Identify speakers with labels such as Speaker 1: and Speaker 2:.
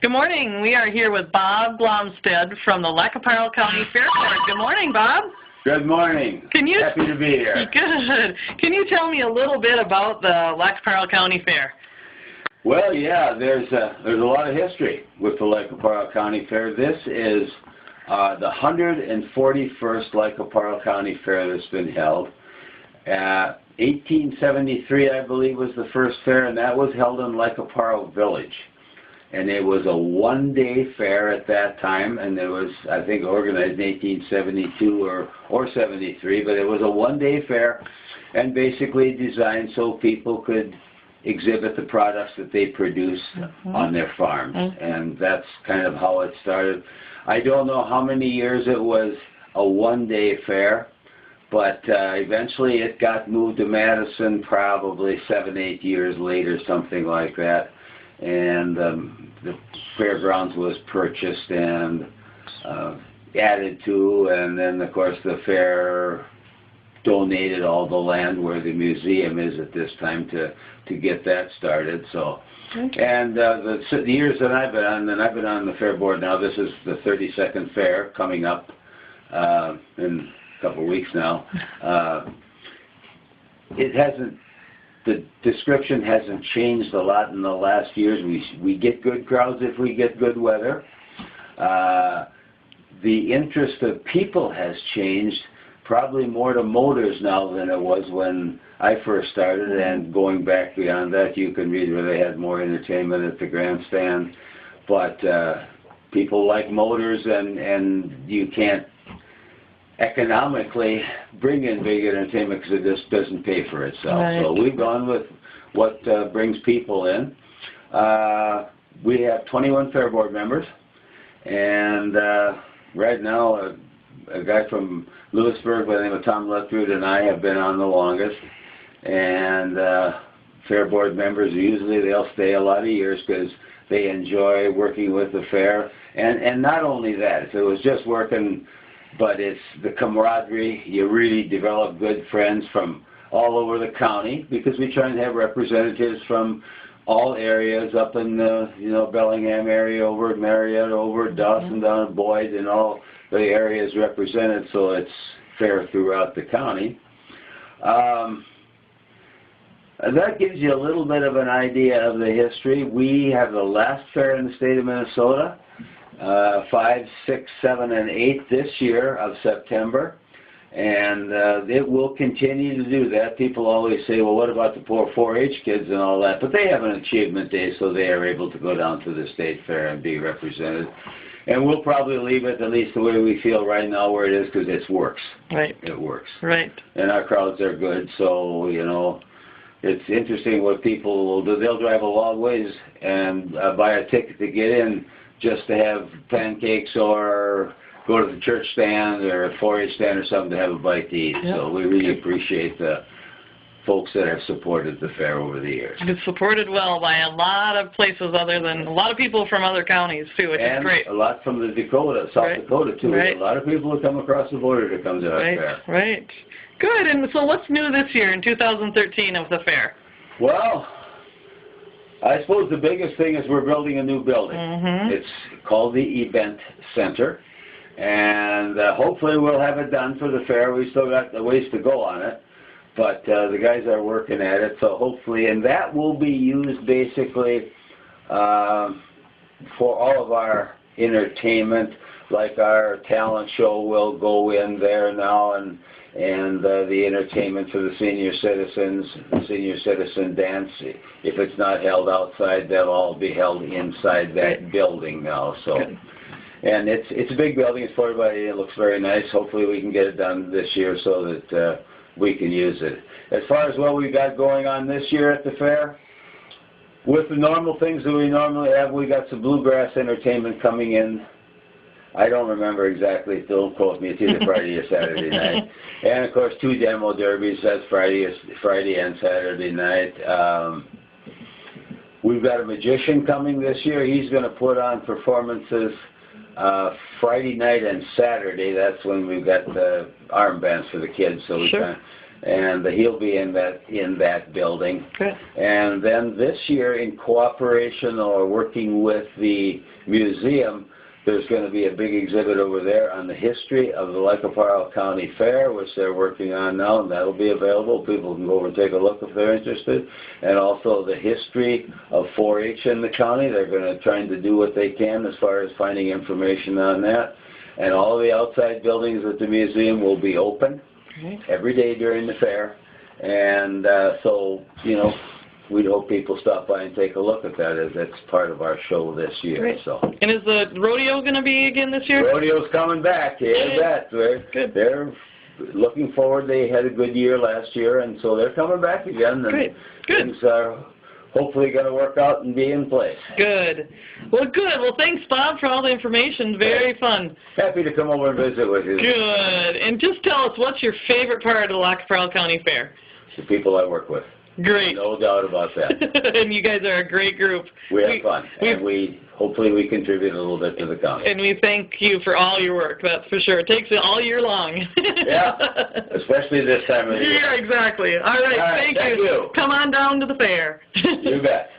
Speaker 1: Good morning. We are here with Bob Blomstead from the LqP County Fair Board. Good morning, Bob.
Speaker 2: Good morning. Happy to be here.
Speaker 1: Good. Can you tell me a little bit about the LqP County Fair?
Speaker 2: Well, yeah, there's a lot of history with the LqP County Fair. This is the 141st LqP County Fair that's been held. 1873, I believe, was the first fair, and that was held in LqP Village. And it was a one-day fair at that time, and it was, I think, organized in 1872 or 73, but it was a one-day fair and basically designed so people could exhibit the products that they produce on their farms. And that's kind of how it started. I don't know how many years it was a one-day fair, but eventually it got moved to Madison probably 7-8 years later, something like that. And the fairgrounds was purchased and added to, and then of course the fair donated all the land where the museum is at this time to get that started. So, and the years that I've been on, and I've been on the fair board now, this is the 32nd fair coming up in a couple of weeks now. The description hasn't changed a lot in the last years. We get good crowds if we get good weather. The interest of people has changed, probably more to motors now than it was when I first started, and going back beyond that, you can read where they had more entertainment at the grandstand. But people like motors, and you can't economically bring in big entertainment because it just doesn't pay for itself. Right. So we've gone with what brings people in. We have 21 fair board members, and right now a guy from Lewisburg by the name of Tom Luttrud and I have been on the longest. And fair board members, usually they'll stay a lot of years because they enjoy working with the fair. And not only that, if it was just working, but it's the camaraderie. You really develop good friends from all over the county, because we try and have representatives from all areas up in the Bellingham area, over at Marietta, over at Dawson, down at Boyd, and all the areas represented, so it's fair throughout the county. That gives you a little bit of an idea of the history. We have the last fair in the state of Minnesota, 5, 6, 7, and 8 this year of September, and it will continue to do that. People always say, well, what about the poor 4-H kids and all that? But they have an achievement day, so they are able to go down to the state fair and be represented. And we'll probably leave it at least the way we feel right now where it is, because it works. Right. It works. Right. And our crowds are good, so, you know, it's interesting what people will do. They'll drive a long ways and buy a ticket to get in, just to have pancakes or go to the church stand or a 4-H stand or something to have a bite to eat. Yep. So we really appreciate the folks that have supported the fair over the years. It's supported well by a lot of places other than, a lot of people from other counties too, which is great. And a lot from the South Dakota too. Right. A lot of people who come across the border to come to our fair. Right. Good. And so what's new this year in 2013 of the fair? Well, I suppose the biggest thing is we're building a new building. It's called the Event Center, and hopefully we'll have it done for the fair. We still got a ways to go on it, but the guys are working at it, so hopefully, and that will be used basically for all of our entertainment. Like our talent show will go in there now, and the entertainment for the senior citizens, the senior citizen dance, if it's not held outside, they'll all be held inside that building now. So, and it's a big building. It's 40 by 8. It looks very nice. Hopefully we can get it done this year so that we can use it. As far as what we got going on this year at the fair, with the normal things that we normally have, we got some bluegrass entertainment coming in. I don't remember exactly, don't quote me, it's either Friday or Saturday night. And of course 2 demo derbies, that's Friday and Saturday night. We've got a magician coming this year. He's going to put on performances Friday night and Saturday. That's when we've got the armbands for the kids, so we and he'll be in that building.
Speaker 1: Good.
Speaker 2: And then this year, in cooperation or working with the museum, there's going to be a big exhibit over there on the history of the LqP County Fair, which they're working on now, and that'll be available. People can go over and take a look if they're interested. And also the history of 4-H in the county. They're going to try to do what they can as far as finding information on that. And all the outside buildings at the museum will be open every day during the fair. And so, you know, we'd hope people stop by and take a look at that, as that's part of our show this year.
Speaker 1: Great.
Speaker 2: So.
Speaker 1: And is the rodeo going to be again this year?
Speaker 2: Rodeo's coming back. Yeah, they're looking forward. They had a good year last year, and so they're coming back again. And
Speaker 1: Great. Good.
Speaker 2: things are hopefully going to work out and be in place.
Speaker 1: Good. Well, good. Well, thanks, Bob, for all the information. Very fun.
Speaker 2: Happy to come over and visit with you.
Speaker 1: Good. And just tell us, what's your favorite part of the LqP County Fair?
Speaker 2: The people I work with.
Speaker 1: Great.
Speaker 2: No doubt about that.
Speaker 1: And you guys are a great group.
Speaker 2: We have fun, and hopefully we contribute a little bit to the county.
Speaker 1: And we thank you for all your work, that's for sure. It takes it all year long.
Speaker 2: Yeah, especially this time of the year.
Speaker 1: Yeah, exactly. All right, thank you.
Speaker 2: You.
Speaker 1: Come on down to the fair.
Speaker 2: You bet.